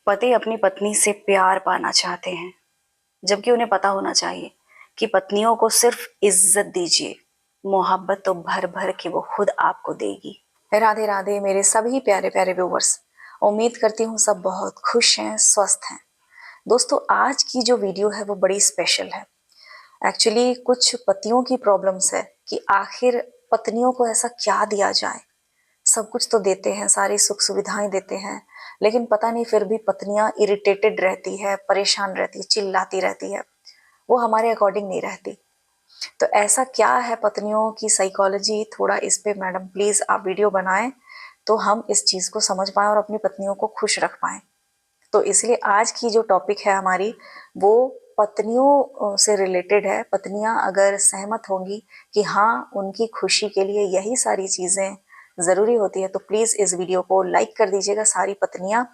पति अपनी पत्नी से प्यार पाना चाहते हैं, जबकि उन्हें पता होना चाहिए कि पत्नियों को सिर्फ इज्जत दीजिए, मोहब्बत तो भर भर के वो खुद आपको देगी। राधे राधे मेरे सभी प्यारे प्यारे व्यूवर्स, उम्मीद करती हूँ सब बहुत खुश हैं, स्वस्थ हैं। दोस्तों, आज की जो वीडियो है वो बड़ी स्पेशल है। एक्चुअली कुछ पतियों की प्रॉब्लम्स है कि आखिर पत्नियों को ऐसा क्या दिया जाए। सब कुछ तो देते हैं, सारी सुख सुविधाएं देते हैं, लेकिन पता नहीं फिर भी पत्नियां इरिटेटेड रहती है, परेशान रहती है, चिल्लाती रहती है, वो हमारे अकॉर्डिंग नहीं रहती। तो ऐसा क्या है पत्नियों की साइकोलॉजी, थोड़ा इस पे मैडम प्लीज आप वीडियो बनाएं तो हम इस चीज को समझ पाएं और अपनी पत्नियों को खुश रख पाएं। तो इसलिए आज की जो टॉपिक है हमारी, वो पत्नियों से रिलेटेड है। पत्नियां अगर सहमत होंगी कि हाँ, उनकी खुशी के लिए यही सारी चीजें जरूरी होती है, तो प्लीज इस वीडियो को लाइक कर दीजिएगा सारी पत्नियां।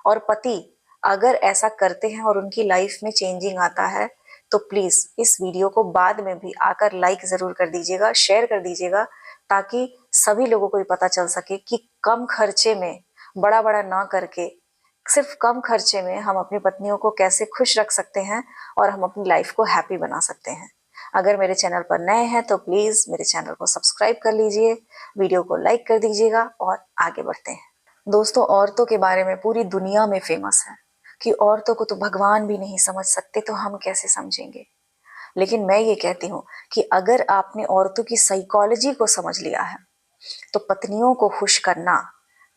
और पति अगर ऐसा करते हैं और उनकी लाइफ में चेंजिंग आता है, तो प्लीज इस वीडियो को बाद में भी आकर लाइक जरूर कर दीजिएगा, शेयर कर दीजिएगा, ताकि सभी लोगों को भी पता चल सके कि कम खर्चे में, बड़ा बड़ा ना करके, सिर्फ कम खर्चे में हम अपनी पत्नियों को कैसे खुश रख सकते हैं और हम अपनी लाइफ को हैप्पी बना सकते हैं। अगर मेरे चैनल पर नए हैं तो प्लीज मेरे चैनल को सब्सक्राइब कर लीजिए, वीडियो को लाइक कर दीजिएगा और आगे बढ़ते हैं। दोस्तों, औरतों के बारे में पूरी दुनिया में फेमस है कि औरतों को तो भगवान भी नहीं समझ सकते, तो हम कैसे समझेंगे। लेकिन मैं ये कहती हूँ कि अगर आपने औरतों की साइकोलॉजी को समझ लिया है, तो पत्नियों को खुश करना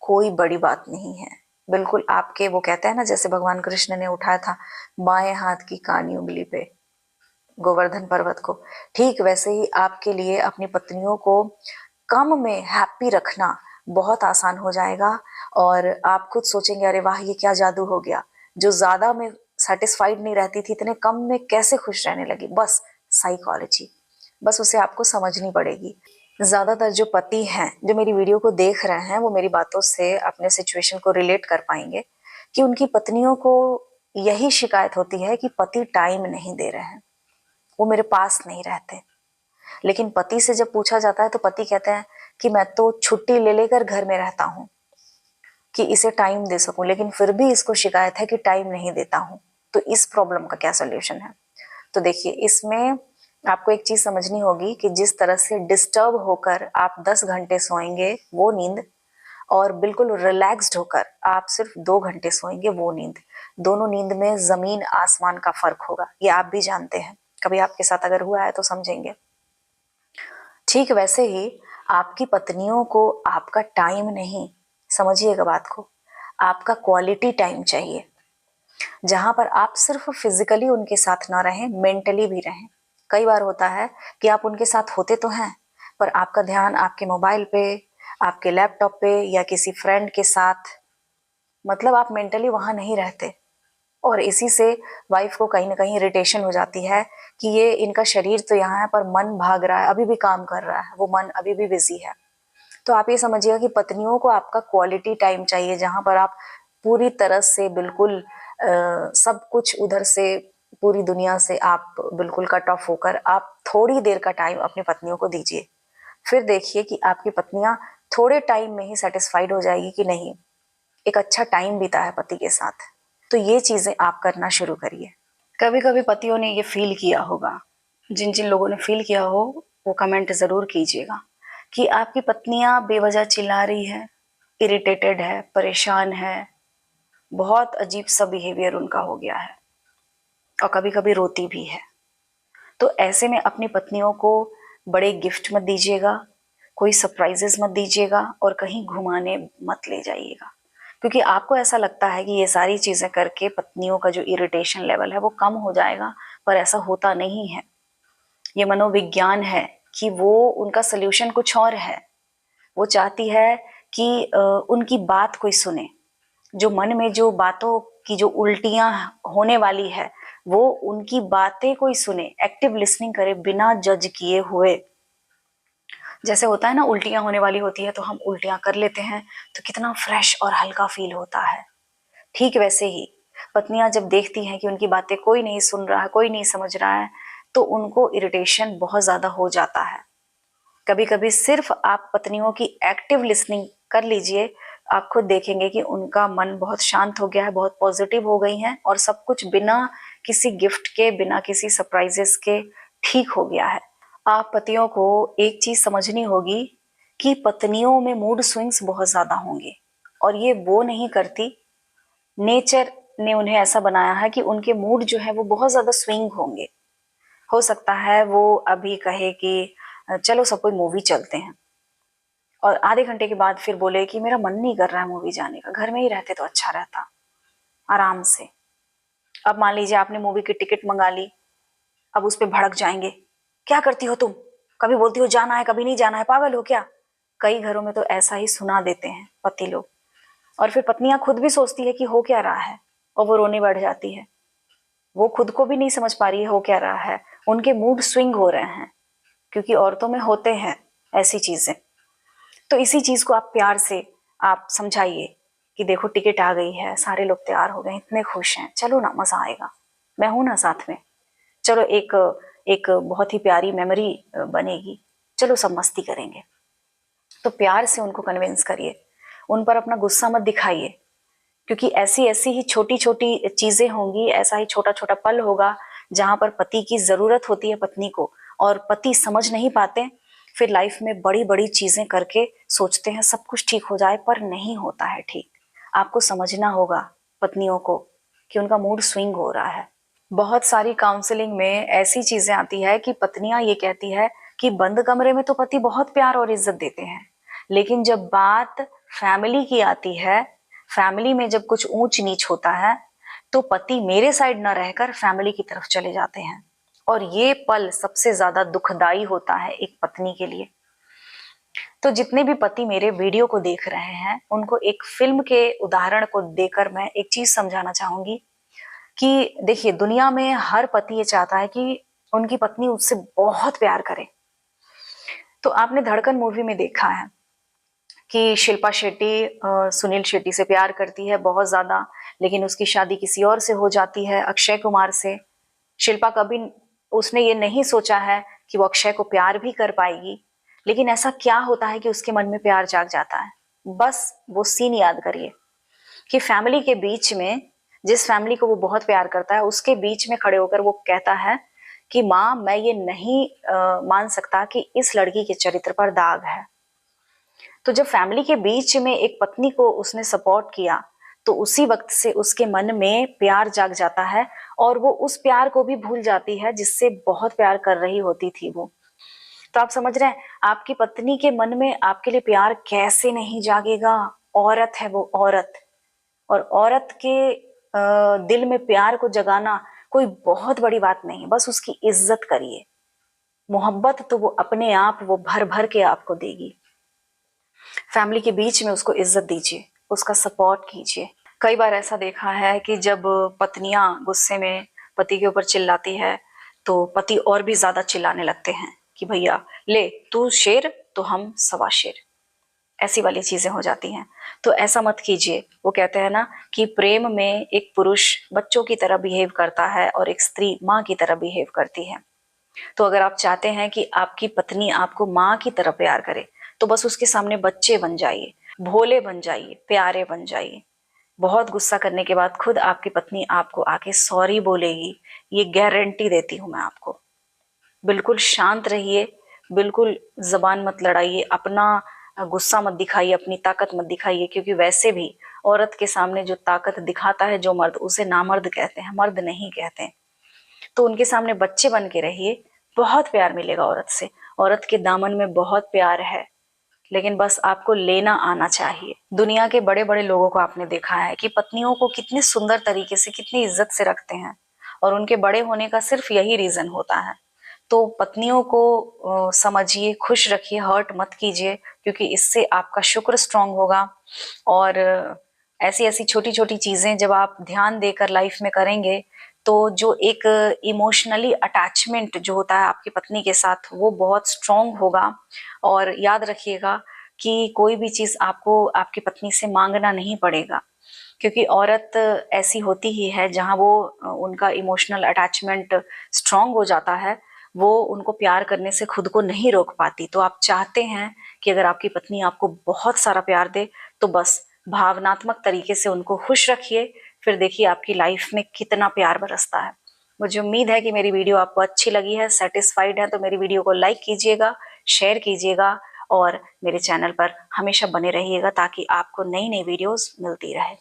कोई बड़ी बात नहीं है। बिल्कुल आपके, वो कहते हैं ना, जैसे भगवान कृष्ण ने उठाया था बाएं हाथ की कानी उंगली पे गोवर्धन पर्वत को, ठीक वैसे ही आपके लिए अपनी पत्नियों को कम में हैप्पी रखना बहुत आसान हो जाएगा। और आप खुद सोचेंगे, अरे वाह, ये क्या जादू हो गया, जो ज्यादा में सेटिस्फाइड नहीं रहती थी, इतने कम में कैसे खुश रहने लगी। बस साइकोलॉजी, बस उसे आपको समझनी पड़ेगी। ज्यादातर जो पति हैं जो मेरी वीडियो को देख रहे हैं, वो मेरी बातों से अपने सिचुएशन को रिलेट कर पाएंगे कि उनकी पत्नियों को यही शिकायत होती है कि पति टाइम नहीं दे रहे हैं, वो मेरे पास नहीं रहते। लेकिन पति से जब पूछा जाता है तो पति कहते हैं कि मैं तो छुट्टी ले लेकर घर में रहता हूँ कि इसे टाइम दे सकूं, लेकिन फिर भी इसको शिकायत है कि टाइम नहीं देता हूं। तो इस प्रॉब्लम का क्या सोल्यूशन है? तो देखिए, इसमें आपको एक चीज समझनी होगी कि जिस तरह से डिस्टर्ब होकर आप 10 घंटे सोएंगे वो नींद, और बिल्कुल रिलैक्स्ड होकर आप सिर्फ 2 घंटे सोएंगे वो नींद, दोनों नींद में जमीन आसमान का फर्क होगा। ये आप भी जानते हैं, कभी आपके साथ अगर हुआ है तो समझेंगे। ठीक वैसे ही आपकी पत्नियों को आपका टाइम नहीं, समझिएगा बात को, आपका क्वालिटी टाइम चाहिए, जहां पर आप सिर्फ फिजिकली उनके साथ ना रहें, मेंटली भी रहें। कई बार होता है कि आप उनके साथ होते तो हैं, पर आपका ध्यान आपके मोबाइल पे, आपके लैपटॉप पे या किसी फ्रेंड के साथ, मतलब आप मेंटली वहां नहीं रहते। और इसी से वाइफ को कहीं ना कहीं इरिटेशन हो जाती है कि ये इनका शरीर तो यहाँ है पर मन भाग रहा है, अभी भी काम कर रहा है, वो मन अभी भी बिजी है। तो आप ये समझिएगा कि पत्नियों को आपका क्वालिटी टाइम चाहिए, जहां पर आप पूरी तरह से बिल्कुल सब कुछ उधर से, पूरी दुनिया से आप बिल्कुल कट ऑफ होकर आप थोड़ी देर का टाइम अपनी पत्नियों को दीजिए। फिर देखिए कि आपकी पत्नियां थोड़े टाइम में ही सेटिस्फाइड हो जाएगी कि नहीं, एक अच्छा टाइम बीता है पति के साथ। तो ये चीजें आप करना शुरू करिए। कभी कभी पतियों ने ये फील किया होगा, जिन जिन लोगों ने फील किया हो वो कमेंट जरूर कीजिएगा कि आपकी पत्नियां बेवजह चिल्ला रही है, इरिटेटेड है, परेशान है, बहुत अजीब सा बिहेवियर उनका हो गया है, और कभी कभी रोती भी है। तो ऐसे में अपनी पत्नियों को बड़े गिफ्ट मत दीजिएगा, कोई सरप्राइजेस मत दीजिएगा, और कहीं घुमाने मत ले जाइएगा, क्योंकि आपको ऐसा लगता है कि ये सारी चीजें करके पत्नियों का जो इरिटेशन लेवल है वो कम हो जाएगा, पर ऐसा होता नहीं है। ये मनोविज्ञान है कि वो, उनका सोल्यूशन कुछ और है। वो चाहती है कि उनकी बात कोई सुने, जो मन में जो बातों की जो उल्टियां होने वाली है, वो उनकी बातें कोई सुने, एक्टिव लिसनिंग करे बिना जज किए हुए। जैसे होता है ना, उल्टियां होने वाली होती है तो हम उल्टियां कर लेते हैं, तो कितना फ्रेश और हल्का फील होता है। ठीक वैसे ही पत्नियां जब देखती हैं कि उनकी बातें कोई नहीं सुन रहा है, कोई नहीं समझ रहा है, तो उनको इरिटेशन बहुत ज्यादा हो जाता है। कभी कभी सिर्फ आप पत्नियों की एक्टिव लिसनिंग कर लीजिए, आप खुद देखेंगे कि उनका मन बहुत शांत हो गया है, बहुत पॉजिटिव हो गई हैं और सब कुछ बिना किसी गिफ्ट के, बिना किसी सरप्राइजेस के ठीक हो गया है। आप पतियों को एक चीज समझनी होगी कि पत्नियों में मूड स्विंग्स बहुत ज्यादा होंगे और ये वो नहीं करती, नेचर ने उन्हें ऐसा बनाया है कि उनके मूड जो है वो बहुत ज्यादा स्विंग होंगे। हो सकता है वो अभी कहे कि चलो सब कोई मूवी चलते हैं, और आधे घंटे के बाद फिर बोले कि मेरा मन नहीं कर रहा है मूवी जाने का, घर में ही रहते तो अच्छा रहता, आराम से। अब मान लीजिए आपने मूवी की टिकट मंगा ली, अब उस पर भड़क जाएंगे, क्या करती हो तुम, कभी बोलती हो जाना है कभी नहीं जाना है, पागल हो क्या। कई घरों में तो ऐसा ही सुना देते हैं पति लोग, और फिर पत्नियां खुद भी सोचती है कि हो क्या रहा है, और वो रोने बैठ जाती है। वो खुद को भी नहीं समझ पा रही है हो क्या रहा है, उनके मूड स्विंग हो रहे हैं, क्योंकि औरतों में होते हैं ऐसी चीजें। तो इसी चीज को आप प्यार से आप समझाइए कि देखो टिकट आ गई है, सारे लोग तैयार हो गए, इतने खुश हैं, चलो ना, मजा आएगा, मैं हूं ना साथ में, चलो एक एक बहुत ही प्यारी मेमोरी बनेगी, चलो सब मस्ती करेंगे। तो प्यार से उनको कन्विंस करिए, उन पर अपना गुस्सा मत दिखाइए, क्योंकि ऐसी ऐसी ही छोटी छोटी चीजें होंगी, ऐसा ही छोटा छोटा पल होगा जहां पर पति की जरूरत होती है पत्नी को, और पति समझ नहीं पाते, फिर लाइफ में बड़ी बड़ी चीजें करके सोचते हैं सब कुछ ठीक हो जाए, पर नहीं होता है ठीक। आपको समझना होगा पत्नियों को कि उनका मूड स्विंग हो रहा है। बहुत सारी काउंसलिंग में ऐसी चीजें आती है कि पत्नियां ये कहती है कि बंद कमरे में तो पति बहुत प्यार और इज्जत देते हैं, लेकिन जब बात फैमिली की आती है, फैमिली में जब कुछ ऊंच नीच होता है, तो पति मेरे साइड न रहकर फैमिली की तरफ चले जाते हैं, और ये पल सबसे ज्यादा दुखदाई होता है एक पत्नी के लिए। तो जितने भी पति मेरे वीडियो को देख रहे हैं, उनको एक फिल्म के उदाहरण को देकर मैं एक चीज समझाना चाहूंगी कि देखिए, दुनिया में हर पति ये चाहता है कि उनकी पत्नी उससे बहुत प्यार करे। तो आपने धड़कन मूवी में देखा है कि शिल्पा शेट्टी सुनील शेट्टी से प्यार करती है बहुत ज्यादा, लेकिन उसकी शादी किसी और से हो जाती है, अक्षय कुमार से। शिल्पा कभी उसने ये नहीं सोचा है कि वो अक्षय को प्यार भी कर पाएगी, लेकिन ऐसा क्या होता है कि उसके मन में प्यार जाग जाता है। बस वो सीन याद करिए कि फैमिली के बीच में, जिस फैमिली को वो बहुत प्यार करता है, उसके बीच में खड़े होकर वो कहता है कि माँ, मैं ये नहीं मान सकता कि इस लड़की के चरित्र पर दाग है। तो जब फैमिली के बीच में एक पत्नी को उसने सपोर्ट किया, तो उसी वक्त से उसके मन में प्यार जाग जाता है, और वो उस प्यार को भी भूल जाती है जिससे बहुत प्यार कर रही होती थी वो। तो आप समझ रहे हैं, आपकी पत्नी के मन में आपके लिए प्यार कैसे नहीं जागेगा। औरत है वो, औरत, और औरत के दिल में प्यार को जगाना कोई बहुत बड़ी बात नहीं, बस उसकी इज्जत करिए। मोहब्बत तो वो अपने आप वो भर भर के आपको देगी। फैमिली के बीच में उसको इज्जत दीजिए, उसका सपोर्ट कीजिए। कई बार ऐसा देखा है कि जब पत्नियां गुस्से में पति के ऊपर चिल्लाती है, तो पति और भी ज्यादा चिल्लाने लगते हैं कि भैया ले, तू शेर तो हम सवा शेर, ऐसी वाली चीजें हो जाती हैं। तो ऐसा मत कीजिए। वो कहते हैं ना कि प्रेम में एक पुरुष बच्चों की तरह बिहेव करता है और एक स्त्री माँ की तरह बिहेव करती है। तो अगर आप चाहते हैं कि आपकी पत्नी आपको माँ की तरह प्यार करे, तो बस उसके सामने बच्चे बन जाइए, भोले बन जाइए, प्यारे बन जाइए। बहुत गुस्सा करने के बाद खुद आपकी पत्नी आपको आके सॉरी बोलेगी, ये गारंटी देती हूं मैं आपको। बिल्कुल शांत रहिए, बिल्कुल जबान मत लड़ाइए, अपना गुस्सा मत दिखाइए, अपनी ताकत मत दिखाइए, क्योंकि वैसे भी औरत के सामने जो ताकत दिखाता है जो मर्द, उसे नामर्द कहते हैं, मर्द नहीं कहते। तो उनके सामने बच्चे बन के रहिए, बहुत प्यार मिलेगा औरत से। औरत के दामन में बहुत प्यार है, लेकिन बस आपको लेना आना चाहिए। दुनिया के बड़े बड़े लोगों को आपने देखा है कि पत्नियों को कितने सुंदर तरीके से, कितनी इज्जत से रखते हैं, और उनके बड़े होने का सिर्फ यही रीजन होता है। तो पत्नियों को समझिए, खुश रखिए, हर्ट मत कीजिए, क्योंकि इससे आपका शुक्र स्ट्रांग होगा। और ऐसी ऐसी छोटी छोटी चीजें जब आप ध्यान देकर लाइफ में करेंगे, तो जो एक इमोशनली अटैचमेंट जो होता है आपकी पत्नी के साथ, वो बहुत स्ट्रांग होगा। और याद रखिएगा कि कोई भी चीज आपको आपकी पत्नी से मांगना नहीं पड़ेगा, क्योंकि औरत ऐसी होती ही है जहां वो उनका इमोशनल अटैचमेंट स्ट्रांग हो जाता है, वो उनको प्यार करने से खुद को नहीं रोक पाती। तो आप चाहते हैं कि अगर आपकी पत्नी आपको बहुत सारा प्यार दे, तो बस भावनात्मक तरीके से उनको खुश रखिए, फिर देखिए आपकी लाइफ में कितना प्यार बरसता है। मुझे उम्मीद है कि मेरी वीडियो आपको अच्छी लगी है, सेटिस्फाइड है, तो मेरी वीडियो को लाइक कीजिएगा, शेयर कीजिएगा और मेरे चैनल पर हमेशा बने रहिएगा ताकि आपको नई नई वीडियोस मिलती रहे।